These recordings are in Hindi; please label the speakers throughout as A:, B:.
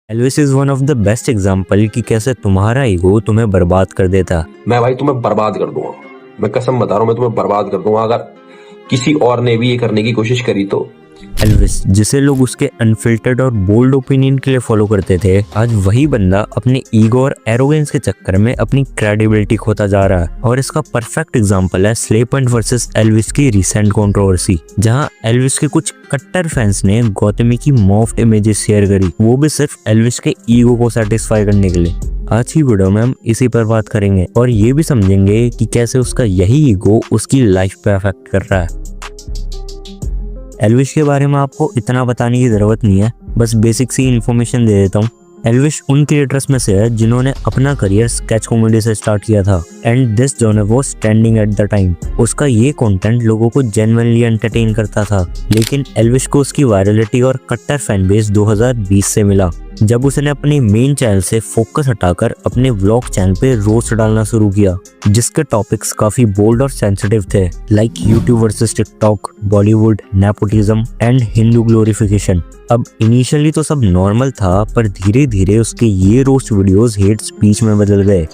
A: Elvis is one of the best example कि कैसे तुम्हारा ईगो तुम्हें बर्बाद कर देता।
B: मैं भाई तुम्हें बर्बाद कर दूंगा, मैं कसम बता रहा हूँ, मैं तुम्हें बर्बाद कर दूंगा अगर किसी और ने भी ये करने की कोशिश करी तो।
A: एल्विस, जिसे लोग उसके अनफिल्टर्ड और बोल्ड ओपिनियन के लिए फॉलो करते थे, आज वही बंदा अपने ईगो और एरोगेंस के चक्कर में अपनी क्रेडिबिलिटी खोता जा रहा है। और इसका परफेक्ट एग्जांपल है स्ले पॉइंट वर्सेस एल्विस की रिसेंट कंट्रोवर्सी, जहां एल्विस के कुछ कट्टर फैंस ने गौतमी की मॉफ्ड इमेजेस शेयर करी, वो भी सिर्फ एल्विस के ईगो को सेटिस्फाई करने के लिए। आज की वीडियो में हम इसी पर बात करेंगे और ये भी समझेंगे कि कैसे उसका यही ईगो उसकी लाइफ पे अफेक्ट कर रहा है। एल्विस के बारे में आपको इतना बताने की जरूरत नहीं है, बस बेसिक सी इन्फॉर्मेशन दे देता हूँ। एल्विस उन क्रिएटर्स में से है जिन्होंने अपना करियर स्केच कॉमेडी से स्टार्ट किया था and this genre was trending at the time. उसका ये कंटेंट लोगों को जेन्युइनली एंटरटेन करता था, लेकिन एल्विस को उसकी वायरलिटी और कट्टर फैन बेस 2020 से मिला, जब उसने अपने मेन चैनल से फोकस हटाकर अपने व्लॉग चैनल पे रोस्ट डालना शुरू किया, जिसके टॉपिक्स काफी बोल्ड और सेंसिटिव थे, like YouTube versus TikTok, Bollywood, nepotism and Hindu glorification. अब इनिशियली तो सब नॉर्मल था, पर धीरे धीरे उसके ये रोस्ट वीडियोस हेट स्पीच में बदल गए।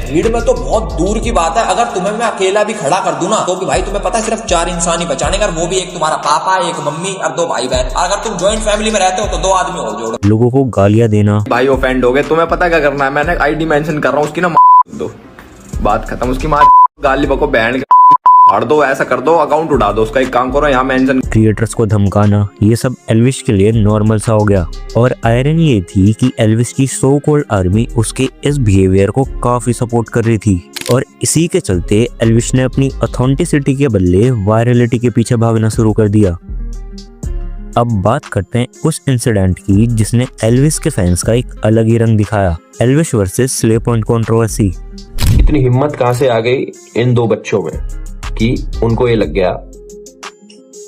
C: भीड़ में तो बहुत दूर की बात है, अगर तुम्हें मैं अकेला भी खड़ा कर दूं ना तो भी भाई तुम्हें पता है सिर्फ 4 इंसान ही बचाने का, वो भी एक तुम्हारा पापा, एक मम्मी और 2 भाई बहन। अगर तुम जॉइंट फैमिली में रहते हो तो 2 आदमी और जोड़ो।
A: लोगों को गालियां देना,
D: भाई ऑफेंड हो गए, तुम्हें पता क्या करना है, मैंने आईडी मेंशन कर रहा हूँ उसकी ना दो, बात खत्म। उसकी माँ गाली बको बहन फाड़ दो, ऐसा कर दो, अकाउंट उड़ा दो उसका। एक काम करो, यहाँ मेंशन।
A: क्रिएटर्स को धमकाना, ये सब एल्विस के लिए नॉर्मल सा हो गया। और आयरन ये थी कि एल्विस की सो कॉल्ड आर्मी उसके इस बिहेवियर को काफी सपोर्ट कर रही थी, और इसी के चलते एल्विस ने अपनी ऑथेंटिसिटी के बदले वायरलिटी के पीछे भागना शुरू कर दिया। अब बात करते हैं उस इंसिडेंट की जिसने एल्विस के फैंस का एक अलग ही रंग दिखाया, Elvis versus slay point controversy.
B: इतनी हिम्मत कहाँ से आ गई इन 2 बच्चों में कि उनको ये लग गया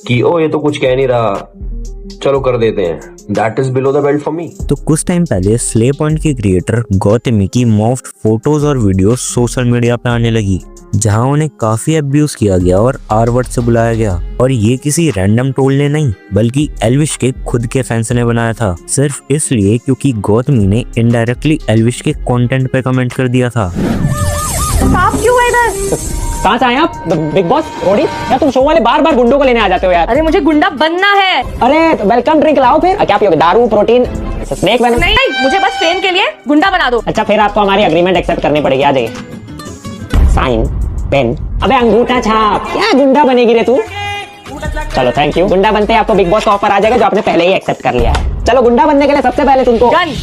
B: कि ओ ये तो कुछ कह नहीं रहा, चलो कर देते हैं। That is below the belt for me।
A: तो कुछ टाइम पहले स्ले पॉइंट की क्रिएटर गौतमी की मॉफ्ड फोटोज और वीडियोस सोशल मीडिया पे आने लगी, जहां उन्हें काफी अब्यूज किया गया और आर वर्ड से बुलाया गया। और ये किसी रैंडम ट्रोल ने नहीं, बल्कि एल्विस के खुद के फैंस ने बनाया था, सिर्फ इसलिए क्योंकि गौतमी ने इनडायरेक्टली एल्विस के कंटेंट पे कमेंट कर दिया था।
E: आप क्यों है इधर?
F: कहाँ से आए आप? बिग बॉस रोडी? यार तुम शो वाले बार गुंडों को लेने आ जाते हो यार।
E: अरे मुझे गुंडा बनना है।
F: अरे तो वेलकम ड्रिंक लाओ फिर। क्या पियोगे? दारू, प्रोटीन, स्नेक वेनम?
E: नहीं, मुझे बस फेम के लिए गुंडा बना दो।
F: अच्छा फिर आपको हमारी एग्रीमेंट एक्सेप्ट करनी पड़ेगी। आ जाइए, साइन पेन। अबे अंगूठा छाप। क्या गुंडा बनेगी रे तू? चलो थैंक यू। गुंडा बनते आपको बिग बॉस का ऑफर आ जाएगा जो आपने पहले ही एक्सेप्ट कर लिया है। चलो गुंडा बनने के लिए सबसे पहले तुमको
E: गन,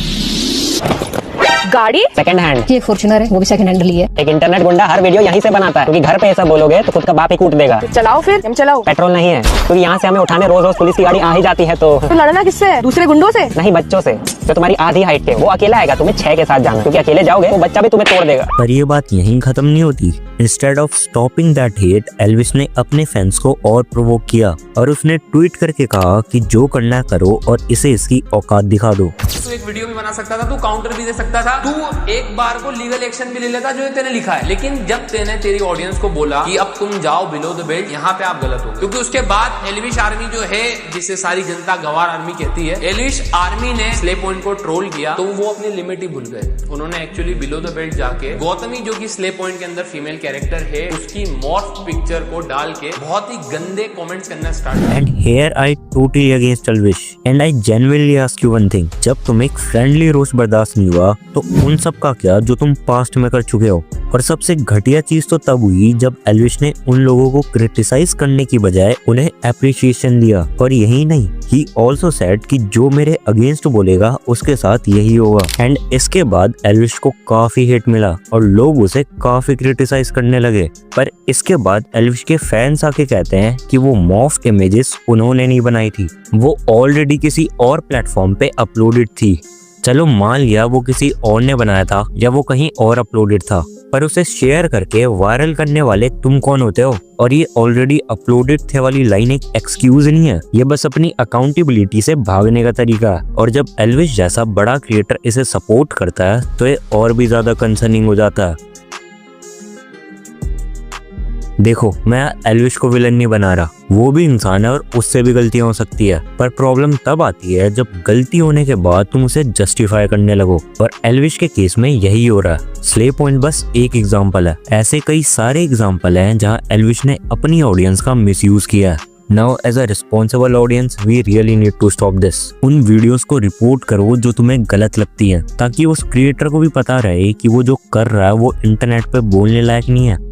E: गाड़ी,
F: सेकंड हैंड।
G: ये फॉर्च्यूनर है, वो भी सेकंड हैंड ली है।
F: एक इंटरनेट गुंडा हर वीडियो यहीं से बनाता है, क्योंकि घर पे ऐसा बोलोगे तो खुद का बाप ही कूट देगा।
E: चलाओ फिर, हम चलाओ।
F: पेट्रोल नहीं है, क्योंकि यहाँ से हमें उठाने रोज पुलिस की गाड़ी आ ही जाती है। तो
E: लड़ना किससे है? दूसरे गुंडों से?
F: नहीं, बच्चों से जो तुम्हारी आधी हाइट के। वो अकेला आएगा, तुम्हें 6 के साथ जाना, क्योंकि अकेले जाओगे वो बच्चा भी तुम्हें तोड़ देगा।
A: पर ये बात यहीं खत्म नहीं होती। Instead of stopping that hate, Elvis ने अपने फैंस को और प्रोवोक किया और उसने ट्वीट करके कहा कि जो करना है करो और इसे इसकी औकात दिखा दो।
H: तू एक वीडियो भी बना सकता था, तू काउंटर भी दे सकता था, तू एक बार को लीगल एक्शन भी ले लेता जो तेने लिखा है। लेकिन जब तेने तेरी ऑडियंस को बोला कि अब तुम जाओ बिलो द बेल्ट, यहाँ पे आप गलत हो, क्योंकि उसके बाद एल्विस आर्मी जो है, जिसे सारी जनता गवार आर्मी कहती है, एल्विस आर्मी ने स्ले पॉइंट को ट्रोल किया, तो वो अपनी लिमिट ही भूल गए। उन्होंने एक्चुअली बिलो द बेल्ट जाके गौतमी, जो कि स्ले पॉइंट के अंदर फीमेल कैरेक्टर है, उसकी मॉर्फ पिक्चर को डाल के बहुत ही गंदे कमेंट्स करना स्टार्ट किया।
A: And here I totally against Elvis and I genuinely ask you one thing, जब तुम एक फ्रेंडली रोस्ट बर्दाश्त नहीं हुआ तो उन सब का क्या जो तुम पास्ट में कर चुके हो। और सबसे घटिया चीज तो तब हुई जब एल्विस ने उन लोगों को क्रिटिसाइज करने की बजाय उन्हें एप्रिसिएशन दिया। और यही नहीं, ही ऑल्सो सेड कि जो मेरे अगेंस्ट बोलेगा उसके साथ यही होगा। एंड इसके बाद एल्विस को काफी हेट मिला और लोग उसे काफी क्रिटिसाइज करने लगे। पर इसके बाद एल्विस के फैंस आके कहते हैं कि वो मॉफ्ड इमेजेस उन्होंने नहीं बनाई थी, वो ऑलरेडी किसी और प्लेटफॉर्म पे अपलोडेड थी। चलो मान लिया वो किसी और ने बनाया था या वो कहीं और अपलोडेड था, पर उसे शेयर करके वायरल करने वाले तुम कौन होते हो? और ये ऑलरेडी अपलोडेड थे वाली लाइन एक एक्सक्यूज नहीं है, ये बस अपनी अकाउंटेबिलिटी से भागने का तरीका है। और जब एल्विस जैसा बड़ा क्रिएटर इसे सपोर्ट करता है तो ये और भी ज्यादा कंसर्निंग हो जाता है। देखो, मैं एल्विश को विलन नहीं बना रहा, वो भी इंसान है और उससे भी गलतियां हो सकती है, पर प्रॉब्लम तब आती है जब गलती होने के बाद तुम उसे जस्टिफाई करने लगो, और एल्विश के केस में यही हो रहा है। स्ले पॉइंट बस एक एग्जांपल है, ऐसे कई सारे एग्जांपल हैं जहां एल्विश ने अपनी ऑडियंस का मिसयूज किया है। Now as a responsible audience, we really need to stop this. उन वीडियोस को रिपोर्ट करो जो तुम्हें गलत लगती हैं, ताकि उस क्रिएटर को भी पता रहे कि वो जो कर रहा है वो इंटरनेट पे बोलने लायक नहीं है।